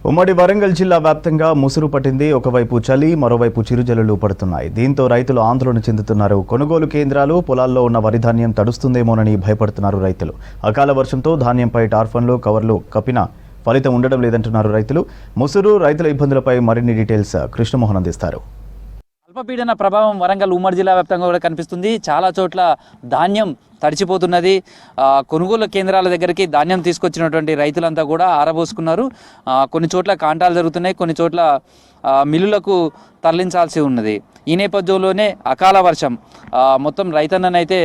ఉమ్మడి వరంగల్ జిల్లా వ్యాప్తంగా ముసురు పట్టింది. ఒకవైపు చలి, మరోవైపు చిరుజల్లులు పడుతున్నాయి. దీంతో రైతులు ఆందోళన చెందుతున్నారు. కొనుగోలు కేంద్రాలు, పొలాల్లో ఉన్న వరి ధాన్యం తడుస్తుందేమోనని భయపడుతున్నారు రైతులు. అకాల వర్షంతో ధాన్యంపై టార్ఫన్లు, కవర్లు కప్పినా ఫలితం ఉండడం లేదంటున్నారు రైతులు. ముసురు, రైతుల ఇబ్బందులపై మరిన్ని డీటెయిల్స్ కృష్ణమోహన్ అందిస్తారు. అల్పపీడన ప్రభావం వరంగల్ ఉమ్మడి జిల్లా వ్యాప్తంగా కూడా కనిపిస్తుంది. చాలా చోట్ల ధాన్యం తడిచిపోతున్నది. కొనుగోలు కేంద్రాల దగ్గరికి ధాన్యం తీసుకొచ్చినటువంటి రైతులంతా కూడా ఆరబోసుకున్నారు. కొన్ని చోట్ల కాంటాలు జరుగుతున్నాయి, కొన్ని చోట్ల మిల్లులకు తరలించాల్సి ఉన్నది. ఈ నేపథ్యంలోనే అకాల వర్షం మొత్తం రైతన్ననైతే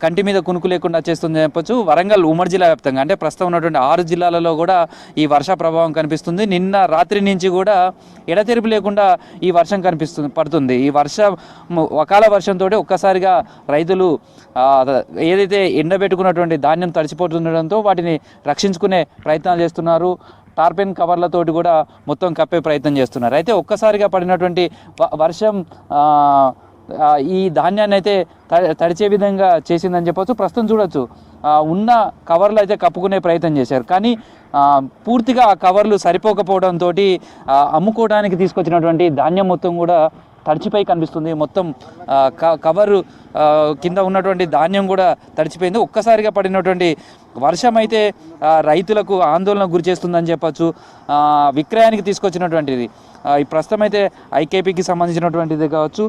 కంటి మీద కునుకు లేకుండా చేస్తుంది చెప్పొచ్చు. వరంగల్ ఉమ్మడి జిల్లా వ్యాప్తంగా అంటే ప్రస్తుతం ఉన్నటువంటి 6 జిల్లాలలో కూడా ఈ వర్ష ప్రభావం కనిపిస్తుంది. నిన్న రాత్రి నుంచి కూడా ఎడతెరిపి లేకుండా ఈ వర్షం పడుతుంది. ఈ అకాల వర్షంతో ఒక్కసారిగా రైతులు ఏదైతే ఎండబెట్టుకున్నటువంటి ధాన్యం తడిచిపోతుండడంతో వాటిని రక్షించుకునే ప్రయత్నాలు చేస్తున్నారు. టార్పెన్ కవర్లతోటి కూడా మొత్తం కప్పే ప్రయత్నం చేస్తున్నారు. అయితే ఒక్కసారిగా పడినటువంటి వర్షం ఈ ధాన్యాన్ని అయితే తడిచే విధంగా చేసిందని చెప్పొచ్చు. ప్రస్తుతం చూడొచ్చు, ఉన్న కవర్లు అయితే కప్పుకునే ప్రయత్నం చేశారు, కానీ పూర్తిగా ఆ కవర్లు సరిపోకపోవడంతో అమ్ముకోవడానికి తీసుకొచ్చినటువంటి ధాన్యం మొత్తం కూడా తడిచిపోయి కనిపిస్తుంది. మొత్తం కవరు కింద ఉన్నటువంటి ధాన్యం కూడా తడిచిపోయింది. ఒక్కసారిగా పడినటువంటి వర్షం అయితే రైతులకు ఆందోళన గురి చేస్తుందని చెప్పచ్చు. విక్రయానికి తీసుకొచ్చినటువంటిది ఈ ప్రస్తుతం అయితే ఐకేపీకి సంబంధించినటువంటిది కావచ్చు,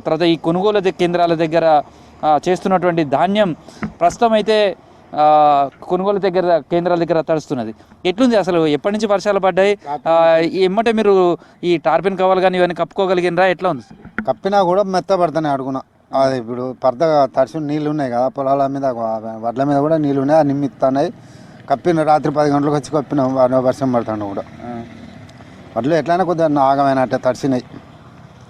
తర్వాత ఈ కొనుగోలు కేంద్రాల దగ్గర చేస్తున్నటువంటి ధాన్యం ప్రస్తుతం అయితే కొనుగోలు కేంద్రాల దగ్గర తడుస్తున్నది. ఎట్లుంది అసలు? ఎప్పటి నుంచి వర్షాలు పడ్డాయి? ఎమ్మటే మీరు ఈ టార్పిన్ కవర్లు కానీ ఇవన్నీ కప్పుకోగలిగినరా? ఎట్లా ఉంది? కప్పినా కూడా మెత్తపడతానే అడుగున. అది ఇప్పుడు పరదగా తడిసి నీళ్ళు ఉన్నాయి కదా, పొలాల మీద వడ్ల మీద కూడా నీళ్ళు ఉన్నాయి, ఆ నిమ్మిస్తున్నాయి. కప్పిన రాత్రి 10 గంటలకు వచ్చి కప్పినాం, వర్షం పడుతుండే కూడా. వడ్లు ఎట్లయినా కొద్దిగా ఆగమైనట్టే తడిసినాయి.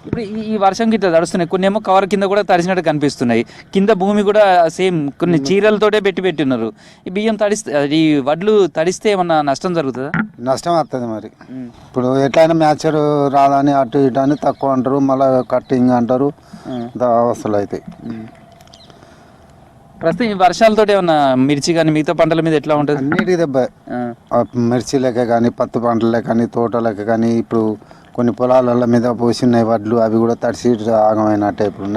ఇప్పుడు ఈ వర్షం గిట్ల తడుస్తున్నాయి, కొన్ని ఏమో కవర్ కింద కూడా తడిసినట్టు కనిపిస్తున్నాయి. కింద భూమి కూడా సేమ్ కొన్ని చీరలతోటే పెట్టిన్నారు. ఈ బియ్యం ఈ వడ్లు తడిస్తే ఏమన్నా నష్టం జరుగుతుందా? నష్టం వస్తుంది మరి. ఇప్పుడు ఎట్లయినా మ్యాచర్ రాదని అటు ఇటు అని తక్కువ అంటారు, మళ్ళీ కట్టింగ్ అంటారు, అవస్థలు అవుతాయి. ప్రస్తుతం ఈ వర్షాలతో ఏమన్నా మిర్చి కానీ మిగతా పంటల మీద ఎట్లా ఉంటుంది? అన్నిటికీ దెబ్బ. మిర్చి లెక్క కానీ, పత్తి పంటలే కానీ, తోటలెక్క కానీ, ఇప్పుడు కొన్ని పొలాల మీద పోసినాయి వడ్లు, అవి కూడా తడిసి ఆగమైనట్టే. ఇప్పుడు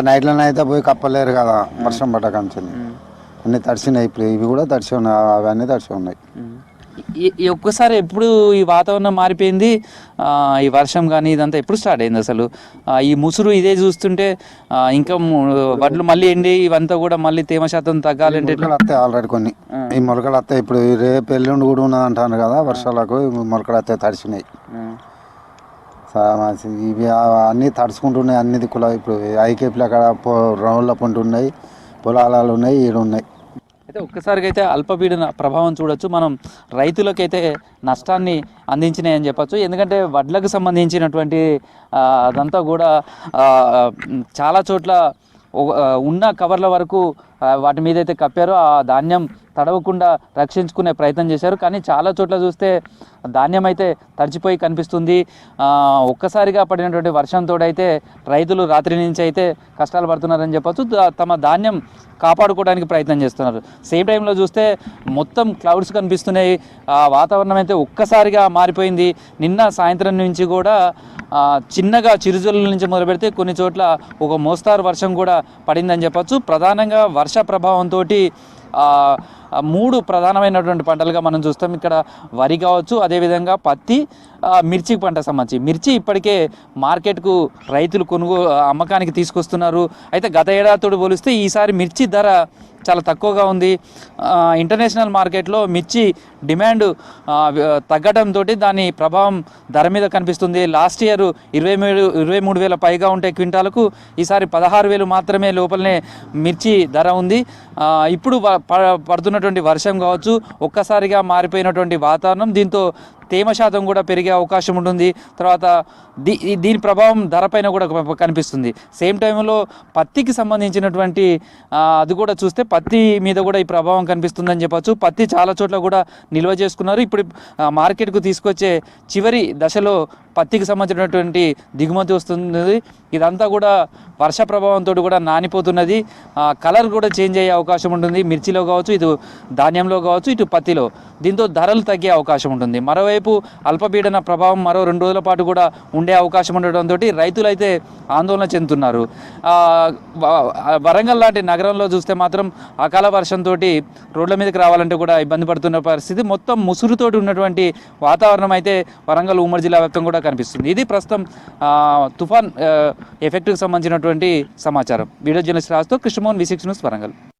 నైట్లోనే అయితే పోయి కప్పలేరు కదా, వర్షం పడకంచింది. అన్నీ తడిసినాయి. ఇప్పుడు ఇవి కూడా తడిసి ఉన్నాయి, అవన్నీ తడిసి ఉన్నాయి. ఒక్కసారి ఎప్పుడు ఈ వాతావరణం మారిపోయింది, ఈ వర్షం కానీ ఇదంతా ఎప్పుడు స్టార్ట్ అయింది అసలు? ఈ ముసురు ఇదే చూస్తుంటే ఇంకా వడ్లు మళ్ళీ ఎండి ఇవంతా కూడా మళ్ళీ తేమ శాతం తగ్గాలంటే వస్తాయి. ఆల్రెడీ కొన్ని ఈ మొలకలు వస్తాయి. ఇప్పుడు రేపు ఎల్లుండి కూడా ఉన్నది అంటాను కదా, వర్షాలకు మొలకలు వస్తాయి, తడిసినాయి. ఇవి అన్నీ తడుచుకుంటున్నాయి అన్ని దిక్కుల. ఇప్పుడు ఐకేపీలు అక్కడ రౌండ్ల పంట ఉన్నాయి, పొలాలు ఉన్నాయి, ఈడున్నాయి. అయితే ఒక్కసారిగా అయితే అల్పపీడన ప్రభావం చూడొచ్చు. మనం రైతులకైతే నష్టాన్ని అందించినాయని చెప్పచ్చు. ఎందుకంటే వడ్లకు సంబంధించినటువంటి అదంతా కూడా చాలా చోట్ల ఉన్న కవర్ల వరకు వాటి మీద అయితే కప్పారో ఆ ధాన్యం తడవకుండా రక్షించుకునే ప్రయత్నం చేశారు. కానీ చాలా చోట్ల చూస్తే ధాన్యం అయితే తడిచిపోయి కనిపిస్తుంది. ఒక్కసారిగా పడినటువంటి వర్షంతో అయితే రైతులు రాత్రి నుంచి అయితే కష్టాలు పడుతున్నారని చెప్పచ్చు. తమ ధాన్యం కాపాడుకోవడానికి ప్రయత్నం చేస్తున్నారు. సేమ్ టైంలో చూస్తే మొత్తం క్లౌడ్స్ కనిపిస్తున్నాయి. వాతావరణం అయితే ఒక్కసారిగా మారిపోయింది. నిన్న సాయంత్రం నుంచి కూడా చిన్నగా చిరుజల్లుల నుంచి మొదలు పెడితే కొన్ని చోట్ల ఒక మోస్తారు వర్షం కూడా పడిందని చెప్పచ్చు. ప్రధానంగా వర్ష ప్రభావంతో 3 ప్రధానమైనటువంటి పంటలుగా మనం చూస్తాం. ఇక్కడ వరి కావచ్చు, అదేవిధంగా పత్తి, మిర్చి పంట సంబంధించి. మిర్చి ఇప్పటికే మార్కెట్కు రైతులు అమ్మకానికి తీసుకొస్తున్నారు. అయితే గత ఏడాదితో పోలిస్తే ఈసారి మిర్చి ధర చాలా తక్కువగా ఉంది. ఇంటర్నేషనల్ మార్కెట్లో మిర్చి డిమాండ్ తగ్గడంతో దాని ప్రభావం ధర మీద కనిపిస్తుంది. లాస్ట్ ఇయర్ 23,000 పైగా ఉంటే క్వింటాలకు, ఈసారి 16,000 మాత్రమే లోపలనే మిర్చి ధర ఉంది. ఇప్పుడు పడుతున్నటువంటి వర్షం కావచ్చు, ఒక్కసారిగా మారిపోయినటువంటి వాతావరణం, దీంతో తేమ శాతం కూడా పెరిగే అవకాశం ఉంటుంది. తర్వాత దీని ప్రభావం ధరపైన కూడా కనిపిస్తుంది. సేమ్ టైంలో పత్తికి సంబంధించినటువంటి అది కూడా చూస్తే పత్తి మీద కూడా ఈ ప్రభావం కనిపిస్తుందని చెప్పొచ్చు. పత్తి చాలా చోట్ల కూడా నిల్వ చేసుకున్నారు. ఇప్పుడు మార్కెట్కు తీసుకొచ్చే చివరి దశలో పత్తికి సంబంధించినటువంటి దిగుమతి వస్తుంది. ఇదంతా కూడా వర్ష ప్రభావంతో కూడా నానిపోతున్నది. కలర్ కూడా చేంజ్ అయ్యే అవకాశం ఉంటుంది. మిర్చిలో కావచ్చు, ఇటు ధాన్యంలో కావచ్చు, ఇటు పత్తిలో. దీంతో ధరలు తగ్గే అవకాశం ఉంటుంది. మరోవైపు అల్పపీడన ప్రభావం మరో 2 రోజుల పాటు కూడా ఉండే అవకాశం ఉండడంతో రైతులు అయితే ఆందోళన చెందుతున్నారు. వరంగల్ లాంటి నగరంలో చూస్తే మాత్రం అకాల వర్షంతో రోడ్ల మీదకి రావాలంటే కూడా ఇబ్బంది పడుతున్న పరిస్థితి. మొత్తం ముసురుతోటి ఉన్నటువంటి వాతావరణం అయితే వరంగల్ ఉమ్మడి జిల్లా వ్యాప్తంగా కూడా కనిపిస్తుంది. ఇది ప్రస్తుతం తుఫాన్ ఎఫెక్ట్కి సంబంధించినటువంటి సమాచారం. వీడియో జర్నలిస్ట్ రాజుతో కృష్ణమోహన్, V6 న్యూస్, వరంగల్.